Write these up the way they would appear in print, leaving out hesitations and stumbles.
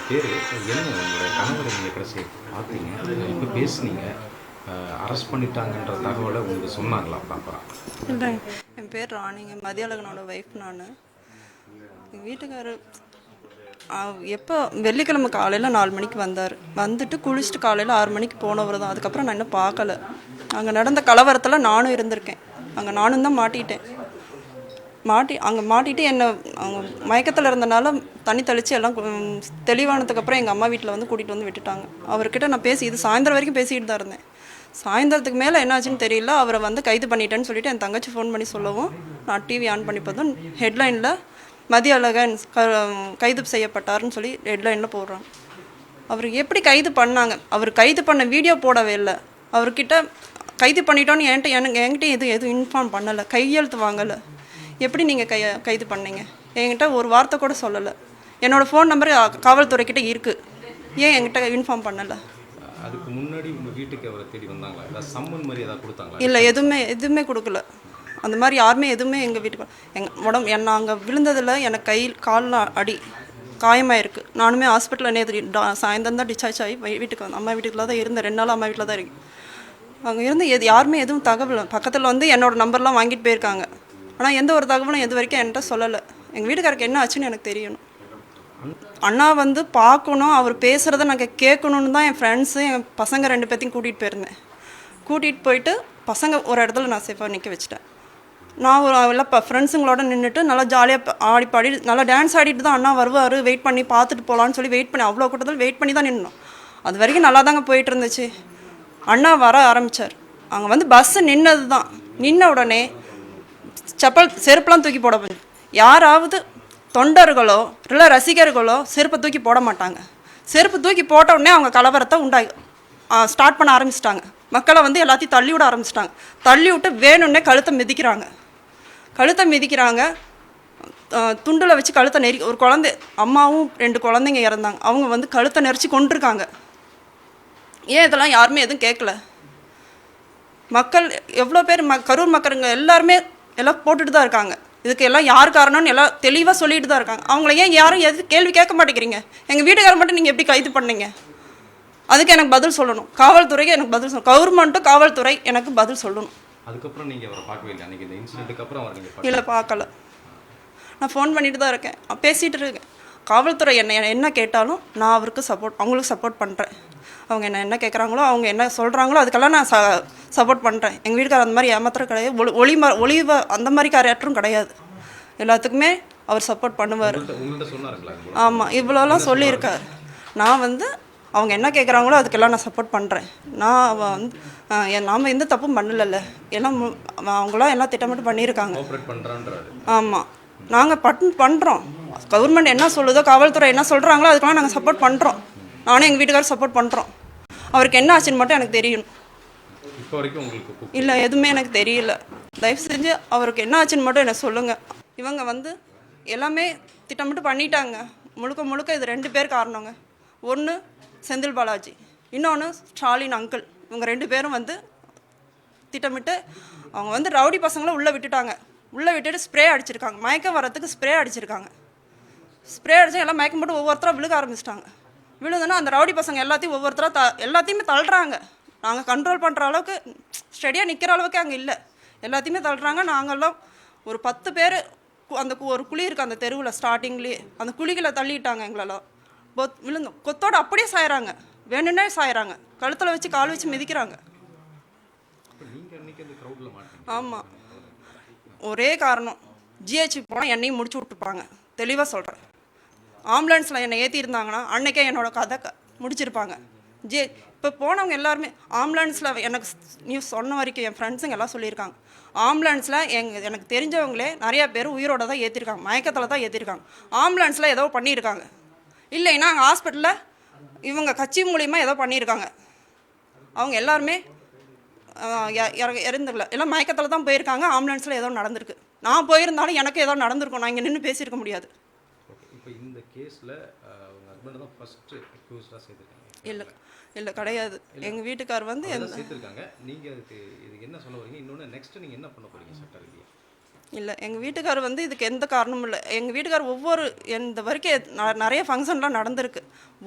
பேர் என்ன உங்களுடைய கணவரை நீங்கள் கடைசி பார்த்தீங்க, இப்போ பேசுனீங்க, அரெஸ்ட் பண்ணிட்டாங்கன்ற தகவலை உங்களுக்கு சொன்னாங்களா ப்ராப்பராக? இல்லை, என் பேர் ராணிங்க, மதியழகனோட ஒய்ஃப். நான் எங்கள் வீட்டுக்காரர் எப்போ வெள்ளிக்கிழமை காலையில் 4 மணிக்கு வந்தார். வந்துட்டு குளிச்சுட்டு காலையில் 6 மணிக்கு போனவர் தான். அதுக்கப்புறம் நான் இன்னும் பார்க்கல. அங்கே நடந்த கலவரத்தில் நானும் இருந்திருக்கேன். அங்கே நானும் தான் மாட்டிட்டேன். அங்கே மாட்டிட்டு என்னை அவங்க மயக்கத்தில் இருந்தனால தண்ணி தெளித்து எல்லாம் தெளிவானதுக்கப்புறம் எங்கள் அம்மா வீட்டில் வந்து கூட்டிகிட்டு வந்து விட்டுட்டாங்க. அவர்கிட்ட நான் இது சாயந்தரம் வரைக்கும் பேசிகிட்டு தான் இருந்தேன். சாயந்தரத்துக்கு மேலே என்னாச்சுன்னு தெரியல. அவரை வந்து கைது பண்ணிட்டேன்னு சொல்லிட்டு என் தங்கச்சி ஃபோன் பண்ணி சொல்லவும் நான் டிவி ஆன் பண்ணி பார்த்தோம். ஹெட்லைனில் மதியழகன் கைது செய்யப்பட்டார்னு சொல்லி ஹெட்லைனில் போடுறாங்க. அவர் எப்படி கைது பண்ணாங்க? அவர் கைது பண்ண வீடியோ போடவே இல்லை. அவர்கிட்ட கைது பண்ணிட்டோன்னு என்கிட்ட எதுவும் இன்ஃபார்ம் பண்ணலை, கையெழுத்து வாங்கலை. எப்படி நீங்கள் கைது பண்ணீங்க? என்கிட்ட ஒரு வார்த்தை கூட சொல்லலை. என்னோடய ஃபோன் நம்பர் காவல்துறைக்கிட்ட இருக்குது, ஏன் என்கிட்ட இன்ஃபார்ம் பண்ணலை? அதுக்கு முன்னாடி உங்கள் வீட்டுக்கு அவரை தேடி வந்தாங்களா? ஏதாவது சம்மன் மாதிரி ஏதாவது கொடுத்தாங்களா? இல்லை, எதுவுமே கொடுக்கல. அந்த மாதிரி யாருமே எதுவுமே எங்கள் வீட்டுக்கு உடம்பு என்ன அங்கே விழுந்ததில் எனக்கு காலில் அடி காயமாக இருக்குது. நானுமே ஹாஸ்பிட்டலில் நேற்று சாயந்தரம் தான் டிஸ்சார்ஜ் ஆகி வீட்டுக்கு வந்தேன். அம்மா வீட்டுக்குள்ள தான் இருந்தேன். 2 நாள் அம்மா வீட்டில் தான் இருக்கேன். அங்கே இருந்து யாருமே எதுவும் தகவல் பக்கத்தில் வந்து என்னோடய நம்பர்லாம் வாங்கிட்டு போயிருக்காங்க. ஆனால் எந்த ஒரு தகவலும் இது வரைக்கும் என்கிட்ட சொல்லலை. எங்கள் வீட்டுக்காரருக்கு என்ன ஆச்சுன்னு எனக்கு தெரியணும். அண்ணா வந்து பார்க்கணும், அவர் பேசுகிறத நாங்கள் கேட்கணுன்னு தான் என் ஃப்ரெண்ட்ஸு என் பசங்க 2 பேர்த்தையும் கூட்டிகிட்டு போயிருந்தேன். கூட்டிகிட்டு போயிட்டு பசங்க ஒரு இடத்துல நான் சேஃபாக நிற்க வச்சுட்டேன். நான் எல்லாம் ஃப்ரெண்ட்ஸுங்களோட நின்றுட்டு நல்லா ஜாலியாக ஆடி பாடி நல்லா டான்ஸ் ஆடிட்டு தான் அண்ணா வருவார், வெயிட் பண்ணி பார்த்துட்டு போகலான்னு சொல்லி வெயிட் பண்ணி அவ்வளோ கூட்டத்தில் வெயிட் பண்ணி தான் நின்னோம். அது வரைக்கும் நல்லா தாங்க போயிட்டு இருந்துச்சு. அண்ணா வர ஆரம்பித்தார். அங்கே வந்து பஸ்ஸு நின்னது தான். நின்ன உடனே செருப்பெலாம் தூக்கி போட யாராவது தொண்டர்களோ இல்லை ரசிகர்களோ செருப்பை தூக்கி போட மாட்டாங்க. செருப்பு தூக்கி போட்ட உடனே அவங்க கலவரத்தை ஸ்டார்ட் பண்ண ஆரம்பிச்சிட்டாங்க. மக்களை வந்து எல்லாத்தையும் தள்ளி விட ஆரம்பிச்சிட்டாங்க. தள்ளி விட்டு வேணும்னே கழுத்தை மிதிக்கிறாங்க. துண்டில் வச்சு கழுத்தை ஒரு குழந்தை, அம்மாவும் 2 குழந்தைங்க இறந்தாங்க. அவங்க வந்து கழுத்தை நெரிச்சு கொண்டிருக்காங்க. ஏன் இதெல்லாம் யாருமே எதுவும் கேட்கல? மக்கள் எவ்வளோ பேர் கரூர் மக்களுங்க எல்லாருமே எல்லாம் போட்டுட்டு தான் இருக்காங்க. இதுக்கு எல்லாம் யார் காரணம்னு எல்லாம் தெளிவாக சொல்லிட்டு தான் இருக்காங்க. அவங்கள ஏன் யாரும் கேள்வி கேட்க மாட்டேங்கிறீங்க? எங்கள் வீட்டுக்காரர் மட்டும் நீங்கள் எப்படி கைது பண்ணீங்க? அதுக்கு எனக்கு பதில் சொல்லணும். காவல்துறைக்கு எனக்கு பதில் சொல்லணும். கவர்மெண்ட்டும் காவல்துறை எனக்கு பதில் சொல்லணும். அதுக்கப்புறம் நீங்கள் அவரை பார்க்கவே இல்லை? அன்றைக்கி இந்த இன்சிடென்ட்டுக்கு அப்புறம் அவர் நீங்கள் இல்லை, பார்க்கல. நான் ஃபோன் பண்ணிட்டு தான் இருக்கேன், பேசிகிட்டு இருக்கேன். காவல்துறை என்ன கேட்டாலும் நான் அவங்களுக்கு சப்போர்ட் பண்ணுறேன். அவங்க என்ன கேட்குறாங்களோ, அவங்க என்ன சொல்கிறாங்களோ அதுக்கெல்லாம் நான் சப்போர்ட் பண்ணுறேன். எங்கள் வீட்டுக்காரர் அந்த மாதிரி ஏமாத்திரம் கிடையாது, ஒளிவ அந்த மாதிரி காரியற்றும் கிடையாது. எல்லாத்துக்குமே அவர் சப்போர்ட் பண்ணுவார். ஆமாம், இவ்வளோலாம் சொல்லியிருக்கார். நான் வந்து அவங்க என்ன கேட்குறாங்களோ அதுக்கெல்லாம் நான் சப்போர்ட் பண்ணுறேன். நாம் எந்த தப்பும் பண்ணலைல்ல, எல்லாம் அவங்களாம் எல்லாம் திட்டமிட்டு பண்ணியிருக்காங்க. ஆமாம், நாங்கள் பண்ணுறோம். கவர்மெண்ட் என்ன சொல்லுதோ, காவல்துறை என்ன சொல்கிறாங்களோ அதுக்கெல்லாம் நாங்கள் சப்போர்ட் பண்ணுறோம். நானும் எங்கள் வீட்டுக்காரர் சப்போர்ட் பண்ணுறோம். அவருக்கு என்ன ஆச்சுன்னு மட்டும் எனக்கு தெரியணும். இல்லை, எதுவுமே எனக்கு தெரியல. தயவு செஞ்சு அவருக்கு என்ன ஆச்சுன்னு மட்டும் எனக்கு சொல்லுங்கள். இவங்க வந்து எல்லாமே திட்டமிட்டு பண்ணிட்டாங்க. முழுக்க இது 2 பேர் காரணங்க. ஒன்று செந்தில் பாலாஜி, இன்னொன்று ஸ்டாலின் அங்கிள். இவங்க 2 பேரும் வந்து திட்டமிட்டு அவங்க வந்து ரவுடி பசங்களை உள்ளே விட்டுட்டாங்க. உள்ளே விட்டுட்டு ஸ்ப்ரே அடிச்சிருக்காங்க. மயக்கம் வரத்துக்கு ஸ்ப்ரே அடிச்சிருக்காங்க. ஸ்ப்ரே அடிச்சு எல்லாம் மயக்கம் போட்டு ஒவ்வொருத்தராக விழுக ஆரம்பிச்சிட்டாங்க. விழுதுன்னா அந்த ரவுடி பசங்க எல்லாத்தையுமே தள்ளுறாங்க. நாங்கள் கண்ட்ரோல் பண்ணுற அளவுக்கு ஸ்டெடியாக நிற்கிற அளவுக்கு அங்கே இல்லை. எல்லாத்தையுமே தள்ளுறாங்க. நாங்கள்லாம் ஒரு 10 பேர் அந்த ஒரு குழி இருக்குது அந்த தெருவில் ஸ்டார்டிங்லேயே, அந்த குழிகளை தள்ளிட்டாங்க. எங்களெல்லாம் விழுந்தோம். கொத்தோடு அப்படியே சாயிறாங்க, வேணுன்னே சாயிறாங்க. கழுத்தில் வச்சு கால் வச்சு மிதிக்கிறாங்க. ஆமாம், ஒரே காரணம், ஜிஹெச் போனால் என்னையும் முடிச்சு விட்டுருப்பாங்க. தெளிவாக சொல்கிறேன். ஆம்புலன்ஸில் என்னை ஏற்றிருந்தாங்கன்னா அன்றைக்கே என்னோட கதை முடிச்சிருப்பாங்க. இப்போ போனவங்க எல்லாருமே ஆம்புலன்ஸில் எனக்கு நியூஸ் சொன்ன வரைக்கும் என் ஃப்ரெண்ட்ஸுங்க எல்லாம் சொல்லியிருக்காங்க. ஆம்புலன்ஸில் எனக்கு தெரிஞ்சவங்களே நிறையா பேர் உயிரோட தான் ஏற்றிருக்காங்க, மயக்கத்தில் தான் ஏற்றிருக்காங்க. ஆம்புலன்ஸில் ஏதோ பண்ணியிருக்காங்க. இல்லைன்னா அங்கே ஹாஸ்பிட்டலில் இவங்க கட்சி மூலிமா ஏதோ பண்ணியிருக்காங்க. அவங்க எல்லாருமே இறந்துடல, எல்லாம் மயக்கத்தில் தான் போயிருக்காங்க. ஆம்புலன்ஸில் ஏதோ நடந்திருக்கு. நான் போயிருந்தாலும் எனக்கு ஏதோ நடந்திருக்கும். நான் இங்கே நின்று பேசியிருக்க முடியாது. இப்போ இந்த கேஸில் உங்கள் ஹஸ்பண்ட் தான் ஃபஸ்ட்டு அக்யூஸ்டாக சேர்த்துருக்காங்க? இல்லை, கிடையாது. எங்கள் வீட்டுக்கார் வந்து சேர்த்துருக்காங்க. நீங்கள் இதுக்கு என்ன சொல்ல வரீங்க? இன்னொன்று நெக்ஸ்ட்டு நீங்கள் என்ன பண்ண போகிறீங்க சட்ட ரீதியாக? இல்லை எங்கள் வீட்டுக்காரர் வந்து இதுக்கு எந்த காரணமும் இல்லை. எங்கள் வீட்டுக்காரர் இந்த வரைக்கும் நிறைய ஃபங்க்ஷன்லாம் நடந்திருக்கு.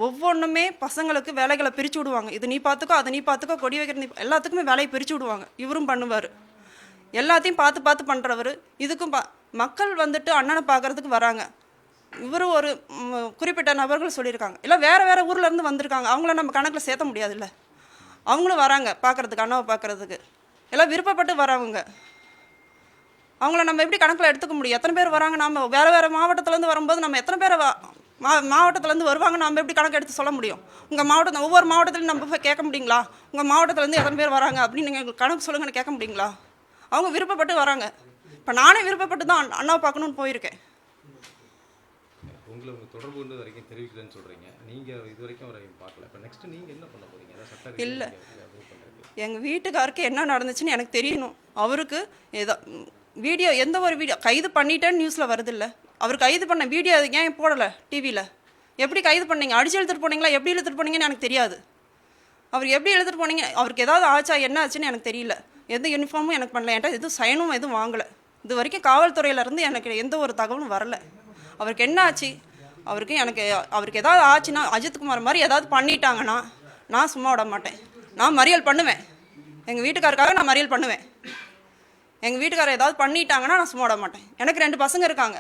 ஒவ்வொன்றுமே பசங்களுக்கு வேலைகளை பிரித்து விடுவாங்க. இது நீ பார்த்துக்கோ, அதை நீ பார்த்துக்கோ, கொடி வைக்கிற நீ எல்லாத்துக்குமே வேலையை பிரித்து விடுவாங்க. இவரும் பண்ணுவார். எல்லாத்தையும் பார்த்து பார்த்து பண்ணுறவர். இதுக்கும் மக்கள் வந்துட்டு அண்ணனை பார்க்குறதுக்கு வராங்க. இவரும் ஒரு குறிப்பிட்ட நபர்கள் சொல்லியிருக்காங்க. இல்லை வேறு வேறு ஊர்லேருந்து வந்திருக்காங்க. அவங்கள நம்ம கணக்கில் சேர்த்த முடியாதுல்ல. அவங்களும் வராங்க பார்க்குறதுக்கு, அண்ணாவை பார்க்குறதுக்கு. எல்லாம் விருப்பப்பட்டு வரவங்க. அவங்கள நம்ம எப்படி கணக்கில் எடுத்துக்க முடியும்? எத்தனை பேர் வராங்க? நம்ம வேறு வேறு மாவட்டத்துலேருந்து வரும்போது நம்ம எத்தனை பேர் மாவட்டத்துலேருந்து வருவாங்க நம்ம எப்படி கணக்கு எடுத்து சொல்ல முடியும்? உங்கள் மாவட்டம் ஒவ்வொரு மாவட்டத்துலையும் நம்ம போய் கேட்க முடியுங்களா? உங்கள் மாவட்டத்துலேருந்து எத்தனை பேர் வராங்க அப்படின்னு நீங்கள் கணக்கு சொல்லுங்கன்னு கேட்க முடியுங்களா? அவங்க விருப்பப்பட்டு வராங்க. இப்போ நானே விருப்பப்பட்டு தான் அண்ணாவை பார்க்கணுன்னு போயிருக்கேன். உங்களை தொடர்பு கொண்டு வரைக்கும் தெரிவிக்கலன்னு சொல்கிறீங்க. நீங்கள் இது வரைக்கும் அவரை பார்க்கல. இப்போ நெக்ஸ்ட்டு நீங்கள் என்ன பண்ண போகிறீங்க? சட்ட இல்லை, எங்கள் வீட்டுக்காருக்கு என்ன நடந்துச்சுன்னு எனக்கு தெரியணும். அவருக்கு ஏதோ வீடியோ, எந்த ஒரு வீடியோ கைது பண்ணிட்டேன்னு நியூஸில் வருது இல்லை. அவர் கைது பண்ண வீடியோ ஏன் போடலை டிவியில்? எப்படி கைது பண்ணீங்க? அடிச்சு இழுத்துட்டு போனீங்களா? எப்படி இழுத்துட்டு போனீங்கன்னு எனக்கு தெரியாது. அவர் எப்படி இழுத்துட்டு போனீங்க? அவருக்கு ஏதாவது ஆச்சா, என்ன ஆச்சுன்னு எனக்கு தெரியல. எந்த யூனிஃபார்மும் எனக்கு பண்ணல. என்கிட்ட எதுவும் சைனும் எதுவும் வாங்கலை. இது வரைக்கும் காவல்துறையிலேருந்து எனக்கு எந்த ஒரு தகவலும் வரலை. அவருக்கு என்ன ஆச்சு, அவருக்கு ஏதாவது ஆச்சுன்னா, அஜித்குமார் மாதிரி ஏதாவது பண்ணிட்டாங்கன்னா நான் சும்மா விட மாட்டேன். நான் மறியல் பண்ணுவேன். எங்கள் வீட்டுக்காருக்காக நான் மறியல் பண்ணுவேன். எங்கள் வீட்டுக்காரர் ஏதாவது பண்ணிட்டாங்கன்னா நான் சும்மா விட மாட்டேன். எனக்கு 2 பசங்க இருக்காங்க.